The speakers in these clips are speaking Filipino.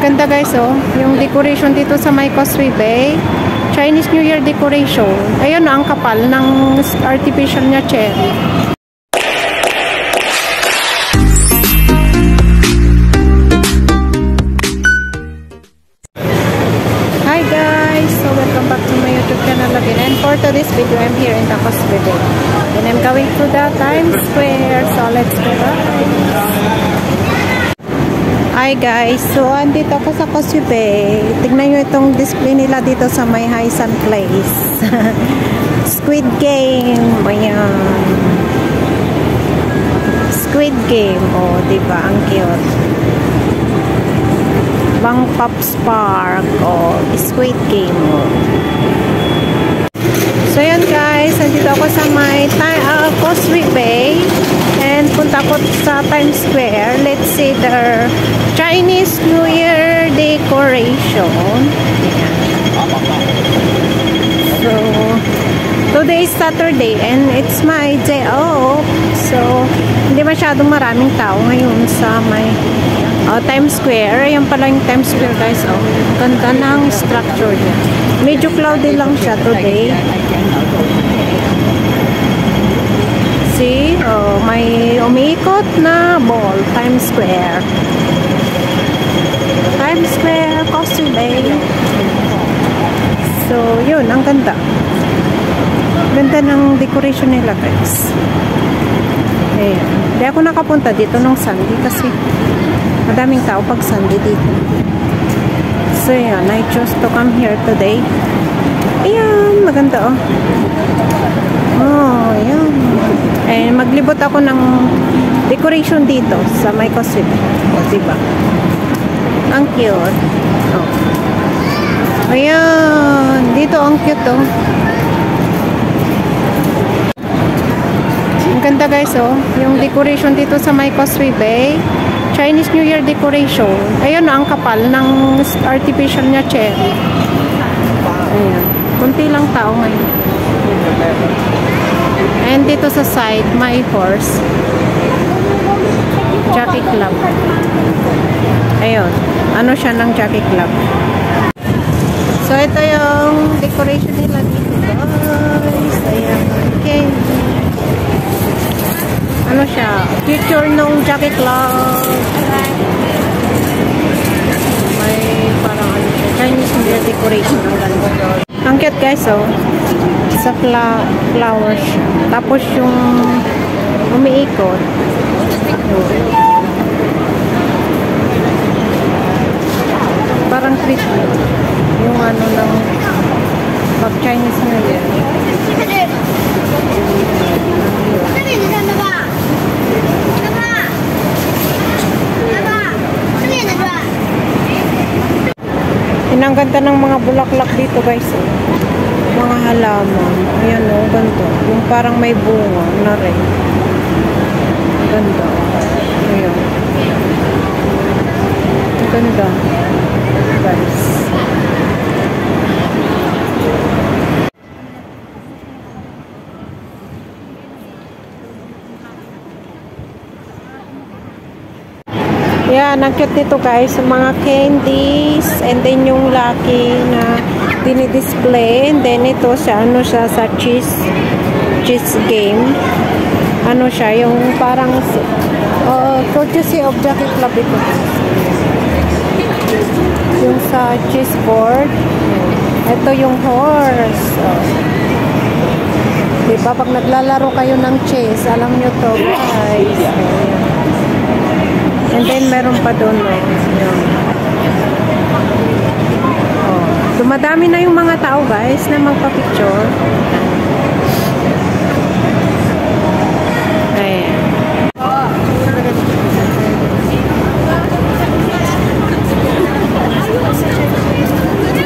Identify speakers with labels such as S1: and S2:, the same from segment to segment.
S1: Ganda guys, oh. Yung decoration dito sa may Causeway Bay. Chinese New Year decoration. Ayun na, ang kapal ng artificial niya cherry. Hi guys! So welcome back to my YouTube channel again. And for today's video, I'm here in the Causeway Bay. And I'm going to the Times Square. So let's go guys! Hi guys, so andito ako sa Causeway Bay. Tignan nyo itong display nila dito sa may Hysan Place. Squid Game. Ayan. Squid Game. Oh, diba? Ang cute. Bang Pops Park. Oh, Squid Game. Oh. So yan guys, andito ako sa may Causeway Bay. And punta ko sa Times Square. Let's see their Chinese New Year decoration. Ayan. So, today is Saturday and it's my day off. So, hindi masyadong maraming tao ngayon sa may Times Square. Ayan pala yung Times Square guys. Oh, ganda ng structure niya. Medyo cloudy lang siya today. See, oh, may umiikot na ball, Times Square. Times Square, Causeway Bay. So, yun, ang ganda. Ganda ng decoration nila, guys. Ayan. Hindi ako nakapunta dito nung Sunday kasi madaming tao pag Sunday dito. So, yan, I chose to come here today. Ayan, maganda, oh. Oh, ayan. Eh, maglibot ako ng decoration dito sa may Causeway. O, diba? Ang cute. Oh. Ayan. Dito, ang cute, oh. Ang ganda, guys, oh. Yung decoration dito sa may Causeway Bay. Chinese New Year decoration. Ayun na, ang kapal ng artificial niya cherry. Ayan. Kunti lang tao ngayon. And dito sa side, may horse. Jockey Club. Ayun. Ano siya ng Jockey Club. So, ito yung decoration nila dito, guys. Ayan. Okay. Ano siya? Picture nung Jockey Club. May parang ano siya. Chinese New Year decoration. Ang ganda. Ang cute, guys, oh. Sa flowers. Tapos yung umiikot. Parang Christmas. Yung ano ng pag Chinese New Year. Ang ganda ng mga bulaklak dito guys. Mga halaman. Ayan o, ganda. Yung parang may bunga na rin. Ganda. Ayan. Ganda. Guys. Yan, ang cute nito guys. Mga candies. And then yung lucky na dinidisplay. And then ito siya, ano siya sa cheese game. Ano siya, yung parang courtesy of Jockey Club ito. Yung sa cheese board. Ito yung horse. Diba, pag naglalaro kayo ng chess, alam nyo to guys. And then meron pa doon, no? Dumadami na yung mga tao guys na magpa-picture. Ayan.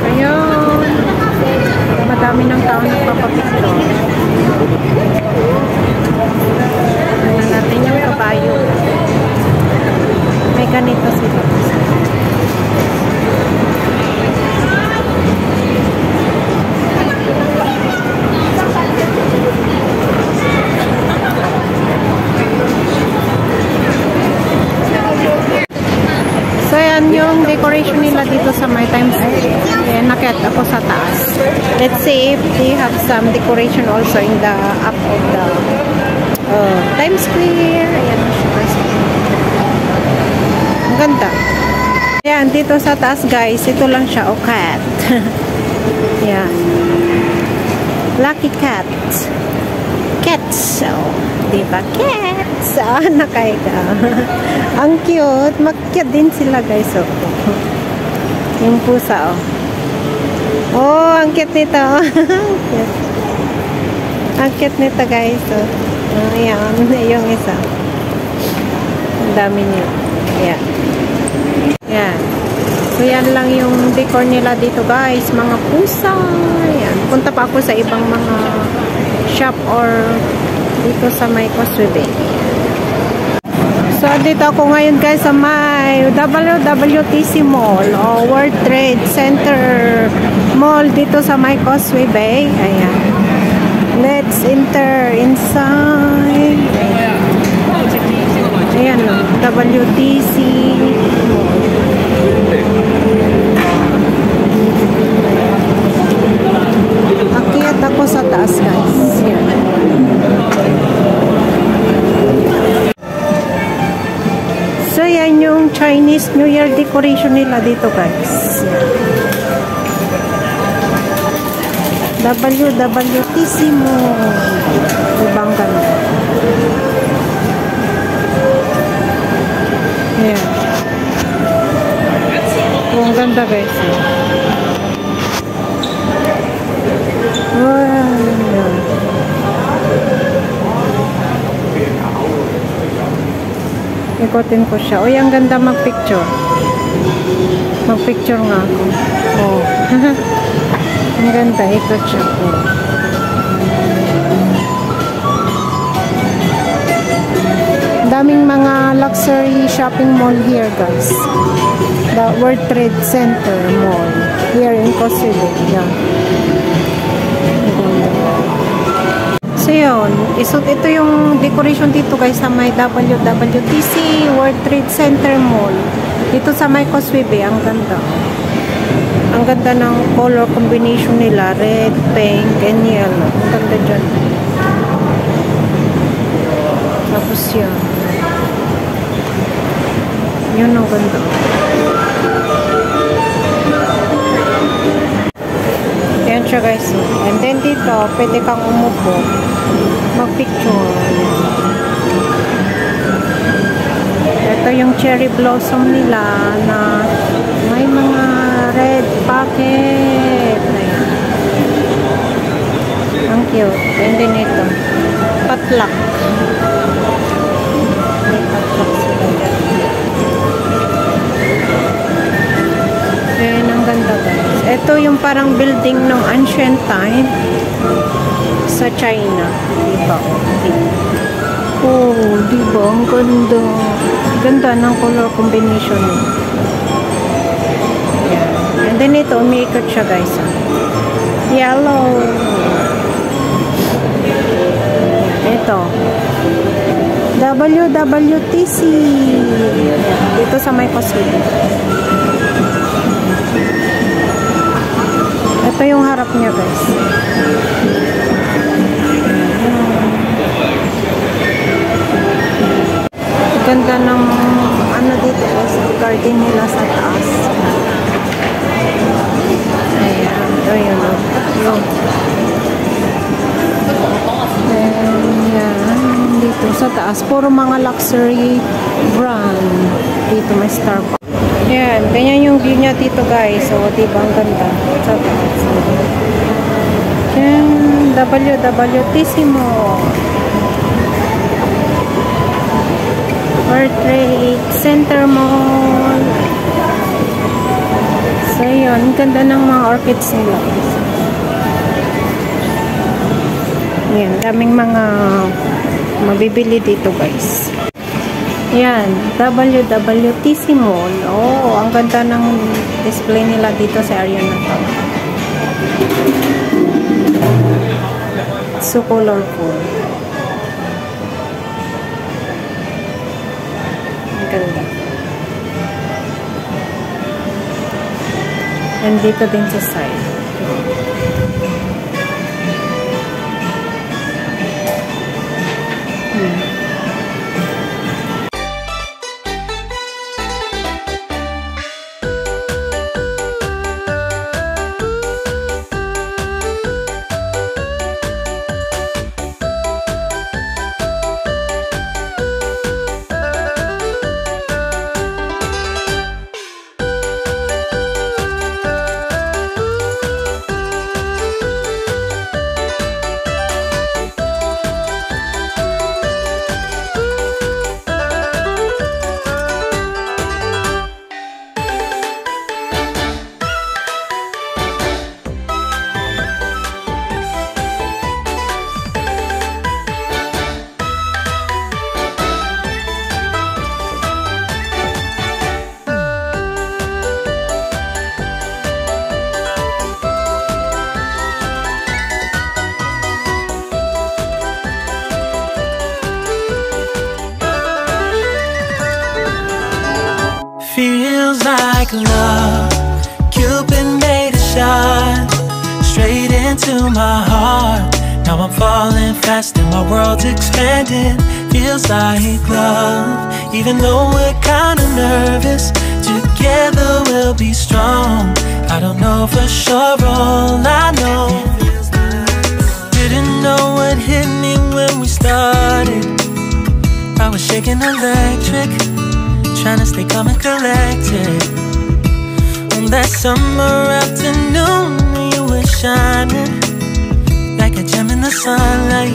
S1: Ayun. Dumadami ng tao na magpa-picture. Tingnan natin yung kabayo. May ganito sila. yan yung decoration nila dito sa my Times Square. Ayan, nakit ako sa taas. Let's see if they have some decoration also in the up of the Times Square. Ayan, ang ganda. Ayan, dito sa taas guys, ito lang siya, cat. Ayan. Lucky cat. Cats. Oh, diba? Cats. Ah, nakaiga. Ang cute. Mag-cute din sila guys. Oh. Yung pusa. Oh, oh ang cute nito. Cute. Ang cute nito guys. Oh. Ayan. Yung isa. Ang dami niyo. Ayan. Ayan. So, yan lang yung decor nila dito guys. Mga pusa. Ayan. Punta pa ako sa ibang mga shop or dito sa may Causeway Bay. So, dito ako ngayon guys sa may WWTC Mall o World Trade Center Mall dito sa may Causeway Bay. Ayan. Let's enter inside. Ayan o. WTC Mall. Akyat ako sa taas guys. Here. So yan yung Chinese New Year decoration nila dito guys. WWTC Mall. Ibang ganda. Yan. Ang ganda guys. Ikotin ko siya. Uy, ang ganda mag-picture. Mag-picture nga ako. Oh. Ang ganda. Ikot siya. Oh. Daming mga luxury shopping mall here, guys. The World Trade Center Mall. Here in Causeway Bay. Yeah. So yun, ito yung decoration dito guys sa may WWTC World Trade Center Mall. Dito sa may Causeway Bay, ang ganda. Ang ganda ng color combination nila, red, pink, and yellow. Ang ganda dyan. Tapos yun. Yun ang ganda. Ayan siya guys. And then dito, pwede kang umupo. Mag-picture. Ito yung cherry blossom nila na may mga red pocket. Ayan. Ang cute. And then ito. Patlak. May patlak sila dyan. Ayan, ang ganda guys. Ito yung parang building ng ancient time sa China. Diba? Oh, diba? Ang ganda. Ganda ng color combination. Ayan. And then ito, umiikot siya guys. Yellow. Ito. WWTC. Dito sa may Causeway. Ito yung harap niya guys. Ganda ng ano dito guys, garden nila sa taas. Ayan, ito yun. Yun. Ayan, dito sa taas. Puro mga luxury brand. Dito may Starbucks. Ayan, ganyan yung view niya dito guys. So, diba ang ganda sa taas. Ayan, WWTC Mall. World Trade Center Mall. So, yun. Ganda ng mga orchids nila. Ayan, daming mga mabibili dito guys. Yan, WWTC Mall. Oh, ang ganda ng display nila dito sa area na to. So colorful. Ang ganda. And dito din sa side.
S2: Feels like love, Cupid made a shot straight into my heart. Now I'm falling fast and my world's expanding. Feels like love, even though we're kinda nervous. Together we'll be strong. I don't know for sure, all I know. Didn't know what hit me when we started. I was shaking electric, trying to stay calm and collected. On that summer afternoon, you were shining like a gem in the sunlight.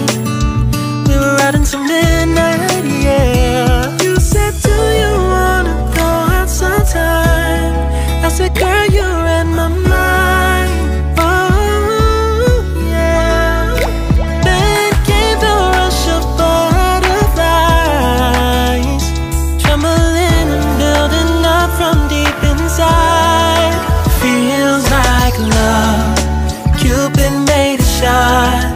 S2: We were out until midnight, yeah. You said, do you wanna go out sometime? I said, girl, you read my mind. Oh, yeah. Then came the rush of butterflies, trembling and building up from deep inside. Feels like love, Cupid made a shot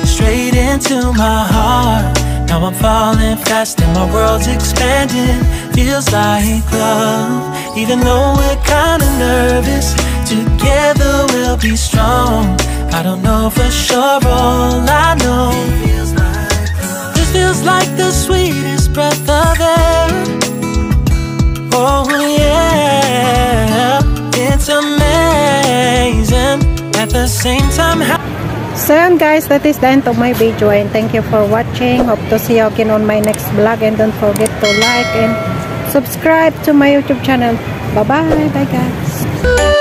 S2: straight into my heart. Now I'm falling fast and my world's expanding. Feels like love, even though we're kinda nervous. Together we'll be strong. I don't know for sure, all I know. This feels like the sweetest breath of air. Oh yeah, it's amazing. At the same time,
S1: so yun guys, that is the end of my video, and thank you for watching. Hope to see you again on my next vlog, and don't forget to like and subscribe to my YouTube channel. Bye bye guys.